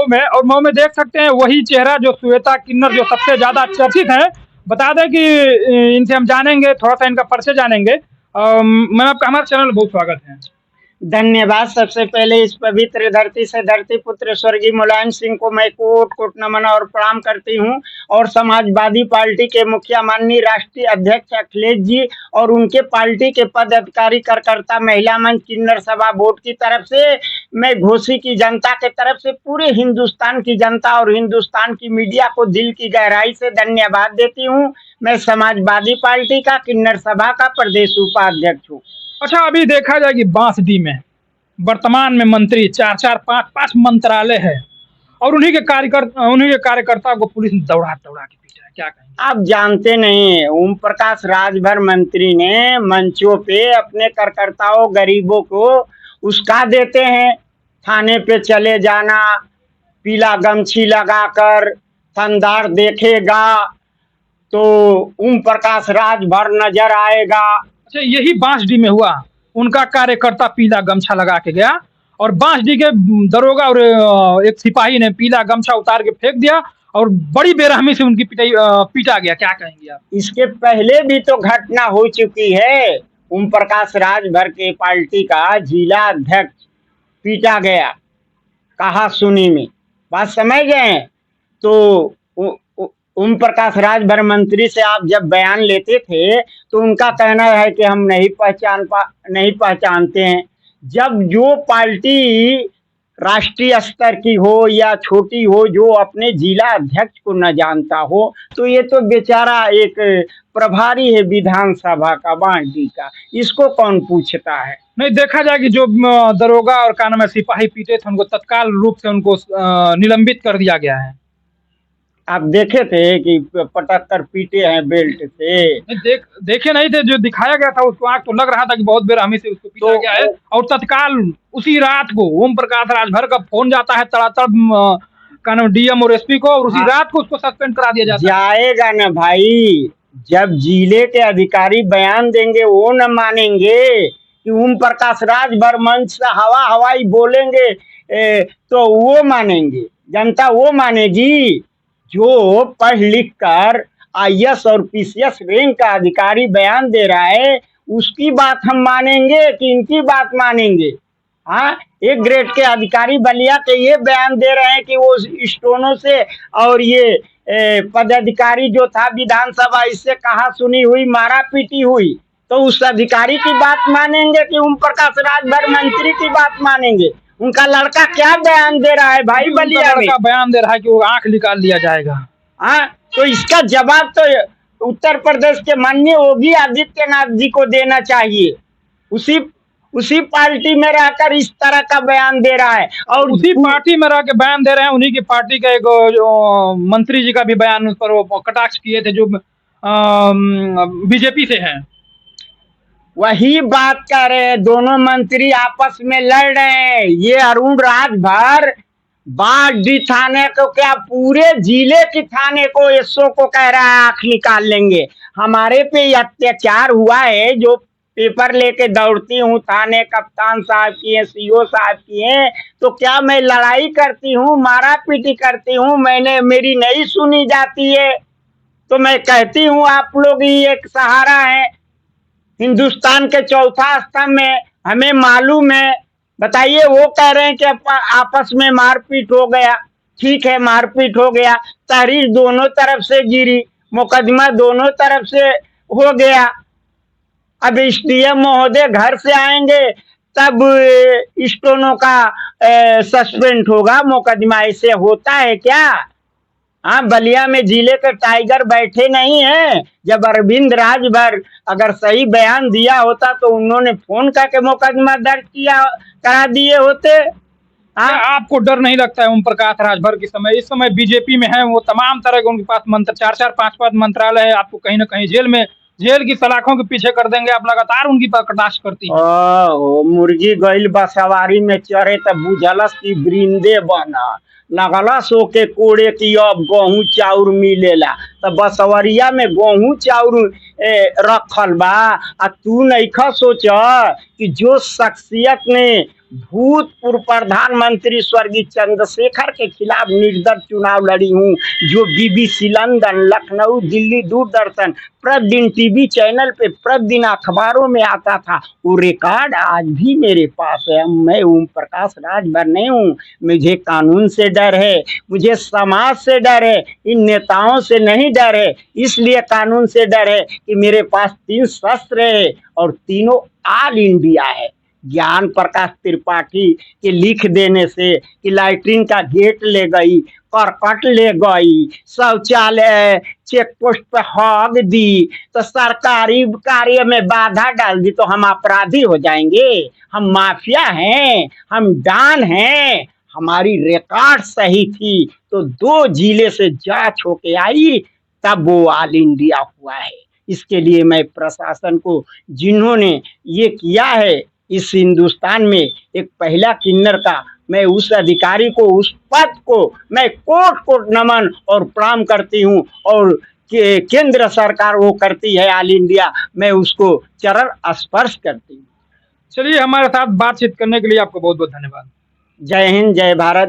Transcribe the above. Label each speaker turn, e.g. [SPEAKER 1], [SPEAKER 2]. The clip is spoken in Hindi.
[SPEAKER 1] मऊ में, और मऊ में देख सकते हैं वही चेहरा जो श्वेता किन्नर जो सबसे ज्यादा चर्चित है। बता दें कि इनसे हम जानेंगे, थोड़ा सा इनका परिचय जानेंगे। मैम आपका हमारे चैनल में बहुत स्वागत है।
[SPEAKER 2] धन्यवाद। सबसे पहले इस पवित्र धरती से धरती पुत्र स्वर्गीय मुलायम सिंह को मैं कोट कोट नमन और प्रणाम करती हूं, और समाजवादी पार्टी के मुखिया माननीय राष्ट्रीय अध्यक्ष अखिलेश जी और उनके पार्टी के पदाधिकारी कार्यकर्ता महिला मंच किन्नर सभा बोर्ड की तरफ से मैं घोसी की जनता के तरफ से पूरे हिंदुस्तान की जनता और हिंदुस्तान की मीडिया को दिल की गहराई से धन्यवाद देती हूँ। मैं समाजवादी पार्टी का किन्नर सभा का प्रदेश उपाध्यक्ष हूँ।
[SPEAKER 1] अच्छा, अभी देखा जाए कि बांसडीह में वर्तमान में मंत्री 4-4, 5-5 मंत्रालय है, और उन्हीं के कार्यकर्ता को पुलिस ने दौड़ा दौड़ा के पीटा है, क्या कहेंगे?
[SPEAKER 2] आप जानते नहीं, ओम प्रकाश राजभर मंत्री ने मंचों पे अपने कार्यकर्ताओं गरीबों को उस्का देते हैं। थाने पे चले जाना, पीला गमछी लगाकर थानेदार देखेगा तो ओम प्रकाश राजभर नजर आएगा।
[SPEAKER 1] अच्छा, यही बांसडीह में हुआ। उनका कार्यकर्ता पीला गमछा लगा के गया, और बांसडीह के दरोगा और एक सिपाही ने पीला गमछा उतार के फेंक दिया, और बड़ी बेरहमी से उनकी पीटा गया। क्या कहेंगे आप?
[SPEAKER 2] इसके पहले भी तो घटना हो चुकी है। ओम प्रकाश राजभर के पार्टी का जिला अध्यक्ष पीटा गया, कहा सुनी में। बात समझ गए? तो ओम प्रकाश राजभर मंत्री से आप जब बयान लेते थे तो उनका कहना है कि हम नहीं पहचानते हैं। जब जो पार्टी राष्ट्रीय स्तर की हो या छोटी हो, जो अपने जिला अध्यक्ष को न जानता हो, तो ये तो बेचारा एक प्रभारी है विधानसभा का बांसडीह का, इसको कौन पूछता है?
[SPEAKER 1] नहीं, देखा जाए कि जो दरोगा और कानून में सिपाही पीटे थे उनको तत्काल रूप से उनको निलंबित कर दिया गया है।
[SPEAKER 2] आप देखे थे कि पटक कर पीटे हैं बेल्ट से?
[SPEAKER 1] देखे नहीं थे, जो दिखाया गया था उसको आंख तो लग रहा था कि बहुत बेरहमी से उसको पीटा गया है, और तत्काल उसी रात को ओम प्रकाश राजभर का फोन जाता है तड़ातड़ डीएम और एसपी को, और उसी रात को उसको सस्पेंड करा दिया
[SPEAKER 2] जाएगा ना भाई। जब जिले के अधिकारी बयान देंगे वो न मानेंगे कि ओम प्रकाश राजभर मंच से हवाई बोलेंगे तो वो मानेंगे, जनता वो मानेगी। जो पढ़ लिख कर आईएएस और पीसीएस रैंक का अधिकारी बयान दे रहा है, उसकी बात हम मानेंगे कि इनकी बात मानेंगे? हाँ, एक ग्रेड के अधिकारी बलिया के ये बयान दे रहे हैं कि वो स्टोनों से, और ये पदाधिकारी जो था विधानसभा, इससे कहा सुनी हुई, मारा पीटी हुई, तो उस अधिकारी की बात मानेंगे कि ओम प्रकाश राजभर मंत्री की बात मानेंगे? उनका लड़का क्या बयान दे रहा है भाई? बलिया में
[SPEAKER 1] बयान दे रहा है कि वो आंख निकाल लिया जाएगा।
[SPEAKER 2] हाँ, तो इसका जवाब तो उत्तर प्रदेश के माननीय योगी आदित्यनाथ जी को देना चाहिए। उसी पार्टी में रहकर इस तरह का बयान दे रहा है, और
[SPEAKER 1] उसी पार्टी में रह के बयान दे रहे हैं। उन्हीं की पार्टी का एक जो मंत्री जी का भी बयान उस पर वो कटाक्ष किए थे, जो बीजेपी से हैं।
[SPEAKER 2] वही बात कर रहे हैं, दोनों मंत्री आपस में लड़ रहे हैं। ये अरुण राजभर बांसडीह थाने को क्या, पूरे जिले की थाने को, एसओ को कह रहा है आंख निकाल लेंगे। हमारे पे अत्याचार हुआ है, जो पेपर लेके दौड़ती हूँ थाने, कप्तान साहब की है, सीओ साहब की है, तो क्या मैं लड़ाई करती हूँ, मारा पीटी करती हूँ, मेरी नहीं सुनी जाती है? तो मैं कहती हूँ आप लोग ही एक सहारा है हिंदुस्तान के चौथा स्तंभ में, हमें मालूम है। बताइए, वो कह रहे हैं कि आपस में मारपीट हो गया। ठीक है, मारपीट हो गया, तहरीर दोनों तरफ से गिरी, मुकदमा दोनों तरफ से हो गया। अब एसडीएम महोदय घर से आएंगे तब स्टोनों का सस्पेंड होगा मुकदमा। ऐसे होता है क्या? हाँ, बलिया में जिले के टाइगर बैठे नहीं है। जब अरविंद राजभर अगर सही बयान दिया होता तो उन्होंने फोन करके मुकदमा दर्ज करा दिए होते।
[SPEAKER 1] आपको डर नहीं लगता है ओम प्रकाश राजभर के समय? इस समय बीजेपी में है वो, तमाम तरह के उनके पास 4-4, 5-5 मंत्रालय है। आपको कहीं ना कहीं जेल की सलाखों के पीछे कर देंगे। आप लगातार उनकी कटाक्ष करती है।
[SPEAKER 2] मुर्गी गईल बसवारी में चरे तब बुझलस की वृंदे बना, लगलस के कोड़े की अब गेहूं चाउर मिलेला, तो बसवरिया में गेहूं चाउर रखल बा। आ तू नहीं सोच कि जो शख्सियत ने भूतपूर्व प्रधानमंत्री स्वर्गीय चंद्रशेखर के खिलाफ निर्दल चुनाव लड़ी हूँ, जो बीबीसी लंदन, लखनऊ, दिल्ली दूरदर्शन, प्रतिदिन टीवी चैनल पे, प्रतिदिन अखबारों में आता था। वो रिकॉर्ड आज भी मेरे पास है। मैं ओम प्रकाश राजभर नहीं हूँ। मुझे कानून से डर है, मुझे समाज से डर है, इन नेताओं से नहीं डर है। इसलिए कानून से डर है कि मेरे पास 3 शस्त्र है और तीनों ऑल इंडिया है। ज्ञान प्रकाश त्रिपाठी के लिख देने से कि लैट्रिन का गेट ले गई, करकट ले गई, शौचालय चेक पोस्ट पे हॉग दी, तो सरकारी कार्य में बाधा डाल दी, तो हम अपराधी हो जाएंगे? हम माफिया हैं, हम डॉन हैं? हमारी रिकॉर्ड सही थी तो 2 जिले से जांच होके आई, तब वो ऑल इंडिया हुआ है। इसके लिए मैं प्रशासन को, जिन्होंने ये किया है इस हिंदुस्तान में एक पहला किन्नर का, मैं उस अधिकारी को, उस पद को मैं कोट कोट नमन और प्रणाम करती हूँ। और केंद्र सरकार वो करती है ऑल इंडिया, मैं उसको चरण स्पर्श करती हूँ।
[SPEAKER 1] चलिए, हमारे साथ बातचीत करने के लिए आपको बहुत बहुत धन्यवाद।
[SPEAKER 2] जय हिंद, जय भारत।